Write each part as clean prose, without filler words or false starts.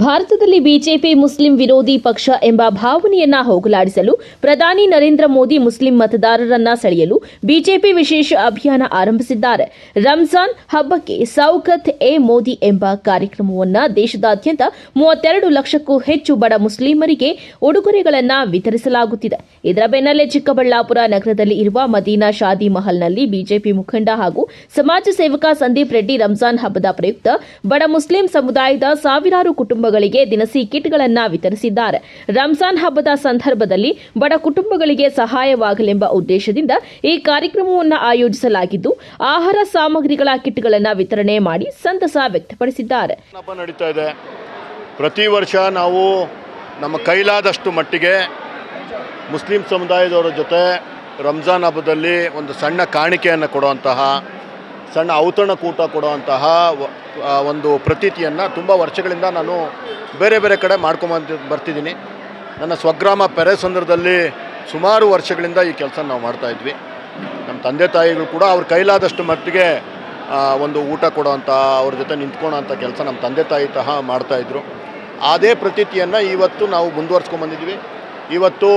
ಭಾರತದಲ್ಲಿ BJP Muslim ವಿರೋಧಿ ಪಕ್ಷ ಎಂಬ ಭಾವನೆಯನ್ನ ಹೋಗಲಾಡಿಸಲು ಪ್ರಧಾನಿ ನರೇಂದ್ರ ಮೋದಿ ಮುಸ್ಲಿಂ ಮತದಾರರನ್ನ ಸೆಳೆಯಲು ಬಿಜೆಪಿ ವಿಶೇಷ ಅಭಿಯಾನ ಆರಂಭಿಸಿದ್ದಾರೆ. ರಂಜಾನ್ ಹಬ್ಬಕ್ಕೆ ಸೌಕತ್ ಎ ಮೋದಿ ಎಂಬ ಕಾರ್ಯಕ್ರಮವನ್ನು ದೇಶದಾದ್ಯಂತ 32 ಲಕ್ಷಕ್ಕೂ ಹೆಚ್ಚು ಬಡ ಮುಸ್ಲಿಮರಿಗೆ ಉಡುಗೊರೆಗಳನ್ನು ವಿತರಿಸಲಾಗುತ್ತಿದೆ. ಇದರ ಬೆನ್ನಲ್ಲೇ ಚಿಕ್ಕಬಳ್ಳಾಪುರ ನಗರದಲ್ಲಿ ಇರುವ ಮದೀನಾ ಶಾದಿ ಮಹಲ್ನಲ್ಲಿ ಬಿಜೆಪಿ ಮುಖಂಡ ಹಾಗೂ ಸಮಾಜ ಸೇವಕ ಸಂದೀಪ್ ರೆಡ್ಡಿ ರಂಜಾನ್ ಹಬ್ಬದ ಪ್ರಯುಕ್ತ ಬಡ ಮುಸ್ಲಿಂ ಸಮುದಾಯದ ಸಾವಿರಾರು ಕುಟುಂಬಗಳಿಗೆ ದಿನಸಿ ಕಿಟ್ಗಳನ್ನು ವಿತರಿಸಿದ್ದಾರೆ. ರಂಜಾನ್ ಹಬ್ಬದ ಸಂದರ್ಭದಲ್ಲಿ ಬಡ ಕುಟುಂಬಗಳಿಗೆ ಸಹಾಯವಾಗಲೆಂಬ ಉದ್ದೇಶದಿಂದ ಈ ಕಾರ್ಯಕ್ರಮವನ್ನು ಆಯೋಜಿಸಲಾಗಿದ್ದು, ಆಹಾರ ಸಾಮಗ್ರಿಗಳ ಕಿಟ್ಗಳನ್ನು ವಿತರಣೆ ಮಾಡಿ ಸಂತಸ ವ್ಯಕ್ತಪಡಿಸಿದ್ದಾರೆ. ನಡೀತಾ ಇದೆ. ಪ್ರತಿ ವರ್ಷ ನಾವು ನಮ್ಮ ಕೈಲಾದಷ್ಟು ಮಟ್ಟಿಗೆ ಮುಸ್ಲಿಂ ಸಮುದಾಯದವರ ಜೊತೆ ರಂಜಾನ್ ಹಬ್ಬದಲ್ಲಿ ಒಂದು ಸಣ್ಣ ಕಾಣಿಕೆಯನ್ನು ಕೊಡುವಂತಹ, ಸಣ್ಣ ಔತಣಕೂಟ ಕೊಡುವಂತಹ ಒಂದು ಪ್ರತೀತಿಯನ್ನು ತುಂಬ ವರ್ಷಗಳಿಂದ ನಾನು ಬೇರೆ ಬೇರೆ ಕಡೆ ಬರ್ತಿದ್ದೀನಿ. ನನ್ನ ಸ್ವಗ್ರಾಮ ಪೆರೇಸಂದ್ರದಲ್ಲಿ ಸುಮಾರು ವರ್ಷಗಳಿಂದ ಈ ಕೆಲಸ ನಾವು ಮಾಡ್ತಾಯಿದ್ವಿ. ನಮ್ಮ ತಂದೆ ತಾಯಿಗಳು ಕೂಡ ಅವ್ರ ಕೈಲಾದಷ್ಟು ಮಟ್ಟಿಗೆ ಒಂದು ಊಟ ಕೊಡೋವಂಥ, ಅವ್ರ ಜೊತೆ ನಿಂತ್ಕೊಳ್ಳೋಂಥ ಕೆಲಸ ನಮ್ಮ ತಂದೆ ತಾಯಿ ಮಾಡ್ತಾಯಿದ್ರು. ಅದೇ ಪ್ರತೀತಿಯನ್ನು ಇವತ್ತು ನಾವು ಮುಂದುವರ್ಸ್ಕೊಂಡ್ಬಂದಿದ್ವಿ. ಇವತ್ತು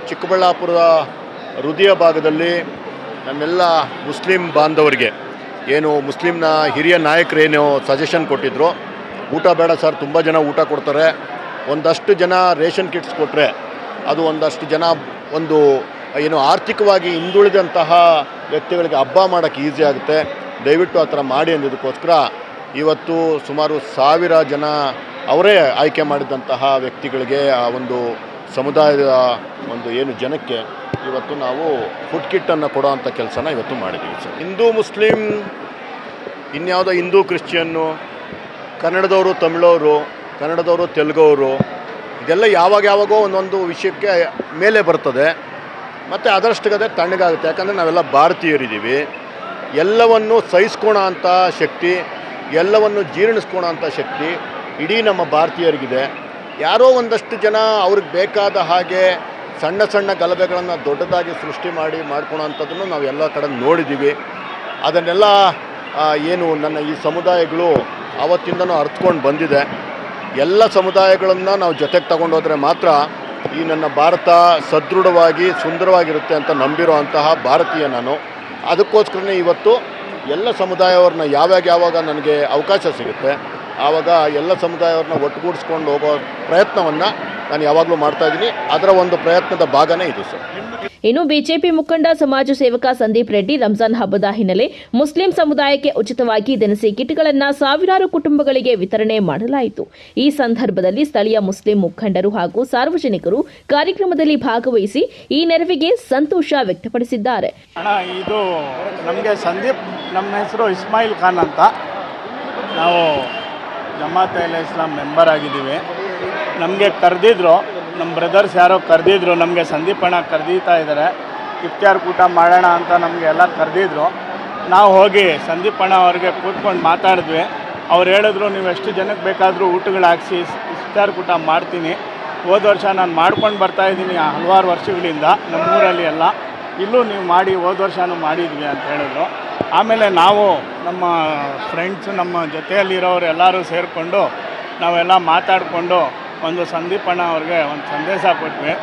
ಚಿಕ್ಕಬಳ್ಳಾಪುರದ ಹೃದಯ ಭಾಗದಲ್ಲಿ ನಮ್ಮೆಲ್ಲ ಮುಸ್ಲಿಂ ಬಾಂಧವರಿಗೆ ಏನು ಮುಸ್ಲಿಂನ ಹಿರಿಯ ನಾಯಕರೇನು ಸಜೆಷನ್ ಕೊಟ್ಟಿದ್ರು, ಊಟ ಬೇಡ ಸರ್, ತುಂಬ ಜನ ಊಟ ಕೊಡ್ತಾರೆ, ಒಂದಷ್ಟು ಜನ ರೇಷನ್ ಕಿಟ್ಸ್ ಕೊಟ್ಟರೆ ಅದು ಒಂದಷ್ಟು ಜನ ಒಂದು ಏನು ಆರ್ಥಿಕವಾಗಿ ಹಿಂದುಳಿದಂತಹ ವ್ಯಕ್ತಿಗಳಿಗೆ ಹಬ್ಬ ಮಾಡೋಕ್ಕೆ ಈಸಿ ಆಗುತ್ತೆ, ದಯವಿಟ್ಟು ಆ ಥರ ಮಾಡಿ ಅನ್ನೋದಕ್ಕೋಸ್ಕರ ಇವತ್ತು ಸುಮಾರು 1000 ಜನ ಅವರೇ ಆಯ್ಕೆ ಮಾಡಿದಂತಹ ವ್ಯಕ್ತಿಗಳಿಗೆ, ಆ ಒಂದು ಸಮುದಾಯದ ಒಂದು ಏನು ಜನಕ್ಕೆ ಇವತ್ತು ನಾವು ಫುಡ್ ಕಿಟ್ಟನ್ನು ಕೊಡೋವಂಥ ಕೆಲಸನ ಇವತ್ತು ಮಾಡಿದ್ದೀವಿ ಸರ್. ಹಿಂದೂ ಮುಸ್ಲಿಂ, ಇನ್ಯಾವುದೋ ಹಿಂದೂ ಕ್ರಿಶ್ಚಿಯನ್ನು, ಕನ್ನಡದವರು ತಮಿಳವರು, ಕನ್ನಡದವರು ತೆಲುಗವರು, ಇದೆಲ್ಲ ಯಾವಾಗೋ ಒಂದೊಂದು ವಿಷಯಕ್ಕೆ ಮೇಲೆ ಬರ್ತದೆ ಮತ್ತು ಅದರಷ್ಟುಗದೆ ತಣ್ಣಗಾಗುತ್ತೆ. ಯಾಕಂದರೆ ನಾವೆಲ್ಲ ಭಾರತೀಯರಿದ್ದೀವಿ. ಎಲ್ಲವನ್ನು ಸಹಿಸ್ಕೊಳೋ ಅಂಥ ಶಕ್ತಿ, ಎಲ್ಲವನ್ನು ಜೀರ್ಣಿಸ್ಕೊಳೋ ಅಂಥ ಶಕ್ತಿ ಇಡೀ ನಮ್ಮ ಭಾರತೀಯರಿಗಿದೆ. ಯಾರೋ ಒಂದಷ್ಟು ಜನ ಅವ್ರಿಗೆ ಬೇಕಾದ ಹಾಗೆ ಸಣ್ಣ ಸಣ್ಣ ಗಲಭೆಗಳನ್ನು ದೊಡ್ಡದಾಗಿ ಸೃಷ್ಟಿ ಮಾಡ್ಕೊಳೋ ಅಂಥದ್ದನ್ನು ನಾವು ಎಲ್ಲ ಕಡೆ ನೋಡಿದ್ದೀವಿ. ಅದನ್ನೆಲ್ಲ ಏನು ನನ್ನ ಈ ಸಮುದಾಯಗಳು ಆವತ್ತಿಂದನೂ ಅರ್ಥಕೊಂಡು ಬಂದಿದೆ. ಎಲ್ಲ ಸಮುದಾಯಗಳನ್ನು ನಾವು ಜೊತೆಗೆ ತಗೊಂಡೋದ್ರೆ ಮಾತ್ರ ಈ ನನ್ನ ಭಾರತ ಸದೃಢವಾಗಿ ಸುಂದರವಾಗಿರುತ್ತೆ ಅಂತ ನಂಬಿರೋ ಅಂತಹ ಭಾರತೀಯ ನಾನು. ಅದಕ್ಕೋಸ್ಕರನೇ ಇವತ್ತು ಎಲ್ಲ ಸಮುದಾಯವ್ರನ್ನ ಯಾವಾಗ ನನಗೆ ಅವಕಾಶ ಸಿಗುತ್ತೆ ಆವಾಗ ಎಲ್ಲ ಸಮುದಾಯವ್ರನ್ನ ಒಟ್ಟುಗೂಡಿಸ್ಕೊಂಡು ಹೋಗೋ ಪ್ರಯತ್ನವನ್ನು ನಾನು ಯಾವಾಗಲೂ ಮಾಡ್ತಾಯಿದ್ದೀನಿ. ಅದರ ಒಂದು ಪ್ರಯತ್ನದ ಭಾಗನೇ ಇದು ಸರ್. ಇನ್ನು ಬಿಜೆಪಿ ಮುಖಂಡ ಸಮಾಜ ಸೇವಕ ಸಂದೀಪ್ ರೆಡ್ಡಿ ರಂಜಾನ್ ಹಬ್ಬದ ಹಿನ್ನೆಲೆ ಮುಸ್ಲಿಂ ಸಮುದಾಯಕ್ಕೆ ಉಚಿತವಾಗಿ ದಿನಸಿ ಕಿಟ್ಗಳನ್ನು ಸಾವಿರಾರು ಕುಟುಂಬಗಳಿಗೆ ವಿತರಣೆ ಮಾಡಲಾಯಿತು. ಈ ಸಂದರ್ಭದಲ್ಲಿ ಸ್ಥಳೀಯ ಮುಸ್ಲಿಂ ಮುಖಂಡರು ಹಾಗೂ ಸಾರ್ವಜನಿಕರು ಕಾರ್ಯಕ್ರಮದಲ್ಲಿ ಭಾಗವಹಿಸಿ ಈ ನೆರವಿಗೆ ಸಂತೋಷ ವ್ಯಕ್ತಪಡಿಸಿದ್ದಾರೆ. ಇದು ನಮಗೆ ಸಂದೀಪ್, ನಮ್ಮ ಹೆಸರು ಇಸ್ಮಾಯಿಲ್ ಖಾನ್ ಅಂತ, ನಾವು ಜಮಾತ್ ಅಹ್ಲೆ ಇಸ್ಲಾಂ ಮೆಂಬರ್ ಆಗಿದ್ದೀವಿ. ನಮಗೆ ಕರೆದಿದ್ರು, ನಮ್ಮ ಬ್ರದರ್ಸ್ ಯಾರೋ ಕರೆದಿದ್ರು, ನಮಗೆ ಸಂದೀಪ್ ಅಣ್ಣ ಕರೆದೀತಾ ಇದ್ದಾರೆ, ಇಫ್ತಾರ್ ಕೂಟ ಮಾಡೋಣ ಅಂತ ನಮಗೆ ಎಲ್ಲ ಕರೆದಿದ್ರು. ನಾವು ಹೋಗಿ ಸಂದೀಪ್ ಅಣ್ಣ ಅವ್ರಿಗೆ ಕೂತ್ಕೊಂಡು ಮಾತಾಡಿದ್ವಿ. ಅವ್ರು ಹೇಳಿದ್ರು, ನೀವು ಎಷ್ಟು ಜನಕ್ಕೆ ಬೇಕಾದರೂ ಊಟಗಳು ಹಾಕ್ಸಿ ಇಫ್ತಾರ್ ಕೂಟ ಮಾಡ್ತೀನಿ. ಹೋದ ವರ್ಷ ನಾನು ಮಾಡ್ಕೊಂಡು ಬರ್ತಾಯಿದ್ದೀನಿ ಹಲವಾರು ವರ್ಷಗಳಿಂದ ನಮ್ಮೂರಲ್ಲಿ ಎಲ್ಲ, ಇಲ್ಲೂ ನೀವು ಮಾಡಿ, ಹೋದ ವರ್ಷವೂ ಮಾಡಿದ್ವಿ ಅಂತ ಹೇಳಿದ್ರು. ಆಮೇಲೆ ನಾವು ನಮ್ಮ ಫ್ರೆಂಡ್ಸು, ನಮ್ಮ ಜೊತೆಯಲ್ಲಿರೋರು ಎಲ್ಲರೂ ಸೇರಿಕೊಂಡು ನಾವೆಲ್ಲ ಮಾತಾಡಿಕೊಂಡು ಒಂದು ಸಂದೀಪ್ ಅಣ್ಣ ಅವ್ರಿಗೆ ಒಂದು ಸಂದೇಶ ಕೊಟ್ವಿ.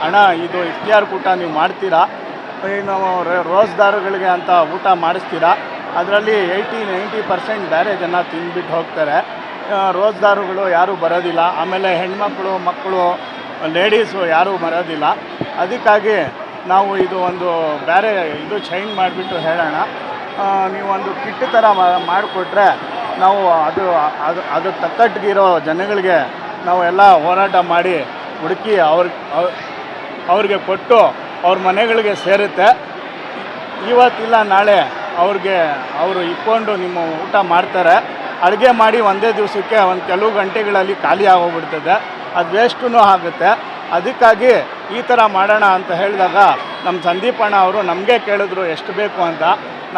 ಅಣ್ಣ, ಇದು ಇಫ್ತಾರ್ ಕೂಟ ನೀವು ಮಾಡ್ತೀರಾ, ನಾವು ರೋಜ್ದಾರುಗಳಿಗೆ ಅಂತ ಊಟ ಮಾಡಿಸ್ತೀರಾ, ಅದರಲ್ಲಿ 80-90% ಬೇರೆ ಜನ ತಿಂದುಬಿಟ್ಟು ಹೋಗ್ತಾರೆ, ರೋಜ್ದಾರುಗಳು ಯಾರೂ ಬರೋದಿಲ್ಲ, ಆಮೇಲೆ ಹೆಣ್ಮಕ್ಳು, ಮಕ್ಕಳು, ಲೇಡೀಸು ಯಾರೂ ಬರೋದಿಲ್ಲ. ಅದಕ್ಕಾಗಿ ನಾವು ಇದು ಒಂದು ಬೇರೆ ಇದು ಚೈನ್ ಮಾಡಿಬಿಟ್ಟು ಹೇಳೋಣ, ನೀವು ಒಂದು ಕಿಟ್ ಥರ ಮಾಡಿಕೊಟ್ರೆ ನಾವು ಅದು ತಕ್ಕಟ್ಟಿಗಿರೋ ಜನಗಳಿಗೆ ನಾವು ಎಲ್ಲ ಹೋರಾಟ ಮಾಡಿ ಹುಡುಕಿ ಅವ್ರಿಗೆ ಕೊಟ್ಟು ಅವ್ರ ಮನೆಗಳಿಗೆ ಸೇರುತ್ತೆ. ಇವತ್ತಿಲ್ಲ ನಾಳೆ ಅವರು ಇಟ್ಕೊಂಡು ನಿಮ್ಮ ಊಟ ಮಾಡ್ತಾರೆ. ಅಡುಗೆ ಮಾಡಿ ಒಂದೇ ದಿವಸಕ್ಕೆ ಒಂದು ಕೆಲವು ಗಂಟೆಗಳಲ್ಲಿ ಖಾಲಿ ಆಗೋಗ್ಬಿಡ್ತದೆ, ಅದು ವೇಸ್ಟೂ ಆಗುತ್ತೆ. ಅದಕ್ಕಾಗಿ ಈ ಥರ ಮಾಡೋಣ ಅಂತ ಹೇಳಿದಾಗ ನಮ್ಮ ಸಂದೀಪ್ ಅಣ್ಣ ಅವರು ನಮಗೆ ಕೇಳಿದ್ರು ಎಷ್ಟು ಬೇಕು ಅಂತ.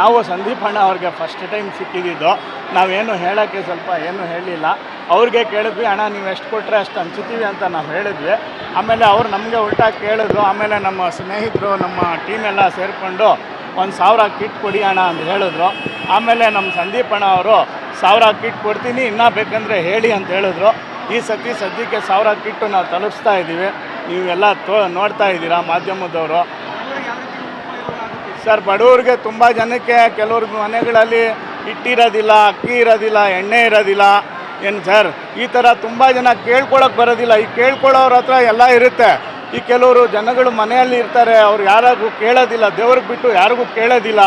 ನಾವು ಸಂದೀಪ್ ಅಣ್ಣ ಅವ್ರಿಗೆ ಫಸ್ಟ್ ಟೈಮ್ ಸಿಕ್ಕಿದ್ದು, ನಾವೇನು ಹೇಳೋಕ್ಕೆ ಸ್ವಲ್ಪ ಏನೂ ಹೇಳಲಿಲ್ಲ. ಅವ್ರಿಗೆ ಕೇಳಿದ್ವಿ, ಅಣ್ಣ ನೀವು ಎಷ್ಟು ಕೊಟ್ಟರೆ ಅಷ್ಟು ಹಂಚ್ತೀವಿ ಅಂತ ನಾವು ಹೇಳಿದ್ವಿ. ಆಮೇಲೆ ಅವ್ರು ನಮಗೆ ಉಲ್ಟಾ ಕೇಳಿದ್ರು. ಆಮೇಲೆ ನಮ್ಮ ಸ್ನೇಹಿತರು, ನಮ್ಮ ಟೀಮೆಲ್ಲ ಸೇರಿಕೊಂಡು 1000 ಕಿಟ್ ಕೊಡಿ ಅಣ್ಣ ಅಂತ ಹೇಳಿದ್ರು. ಆಮೇಲೆ ನಮ್ಮ ಸಂದೀಪ್ ಅಣ್ಣ ಅವರು 1000 ಕಿಟ್ ಕೊಡ್ತೀನಿ, ಇನ್ನೂ ಬೇಕಂದರೆ ಹೇಳಿ ಅಂತ ಹೇಳಿದ್ರು. ಈ ಸದ್ಯಕ್ಕೆ 1000 ಕಿಟ್ಟು ನಾವು ತಲುಪಿಸ್ತಾ ಇದ್ದೀವಿ. ನೀವೆಲ್ಲ ನೋಡ್ತಾ ಇದ್ದೀರಾ ಮಾಧ್ಯಮದವರು. ಸರ್, ಬಡವ್ರಿಗೆ ತುಂಬ ಜನಕ್ಕೆ ಕೆಲವ್ರ ಮನೆಗಳಲ್ಲಿ ಹಿಟ್ಟಿರೋದಿಲ್ಲ, ಅಕ್ಕಿ ಇರೋದಿಲ್ಲ, ಎಣ್ಣೆ ಇರೋದಿಲ್ಲ. ಏನು ಸರ್, ಈ ಥರ ತುಂಬ ಜನ ಕೇಳ್ಕೊಳಕ್ಕೆ ಬರೋದಿಲ್ಲ. ಈ ಕೇಳ್ಕೊಳ್ಳೋರ ಹತ್ರ ಎಲ್ಲ ಇರುತ್ತೆ. ಈ ಕೆಲವರು ಜನಗಳು ಮನೆಯಲ್ಲಿ ಇರ್ತಾರೆ, ಅವ್ರು ಯಾರಿಗೂ ಕೇಳೋದಿಲ್ಲ, ದೇವ್ರಿಗೆ ಬಿಟ್ಟು ಯಾರಿಗೂ ಕೇಳೋದಿಲ್ಲ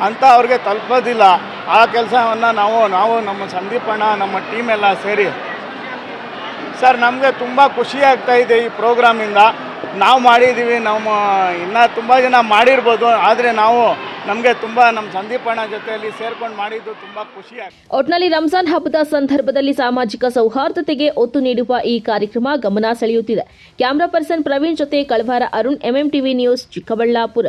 ಅಂತ ಅವ್ರಿಗೆ ತಲುಪೋದಿಲ್ಲ. ಆ ಕೆಲಸವನ್ನು ನಾವು ನಮ್ಮ ಸಂದೀಪ್ ಅಣ್ಣ, ನಮ್ಮ ಟೀಮ್ ಎಲ್ಲ ಸೇರಿ ಸರ್, ನಮಗೆ ತುಂಬ ಖುಷಿ ಆಗ್ತಾ ಇದೆ ಈ ಪ್ರೋಗ್ರಾಮಿಂದ. ನಾವು ಮಾಡಿದ್ದೀವಿ, ಇನ್ನೂ ತುಂಬ ಜನ ಮಾಡಿರ್ಬೋದು, ಆದರೆ ನಮಗೆ ತುಂಬ ನಮ್ಮ ಸಂದೀಪ್ ಅಣ್ಣ ಜೊತೆಯಲ್ಲಿ ಸೇರ್ಕೊಂಡು ಮಾಡಿದ್ದು ತುಂಬ ಖುಷಿ ಆಗ್ತದೆ. ಒಟ್ನಲ್ಲಿ ರಂಜಾನ್ ಹಬ್ಬದ ಸಂದರ್ಭದಲ್ಲಿ ಸಾಮಾಜಿಕ ಸೌಹಾರ್ದತೆಗೆ ಒತ್ತು ನೀಡುವ ಈ ಕಾರ್ಯಕ್ರಮ ಗಮನ ಸೆಳೆಯುತ್ತಿದೆ. ಕ್ಯಾಮರಾ ಪರ್ಸನ್ ಪ್ರವೀಣ್ ಜೊತೆ ಕಳವಾರ ಅರುಣ್, MMTV ನ್ಯೂಸ್, ಚಿಕ್ಕಬಳ್ಳಾಪುರ.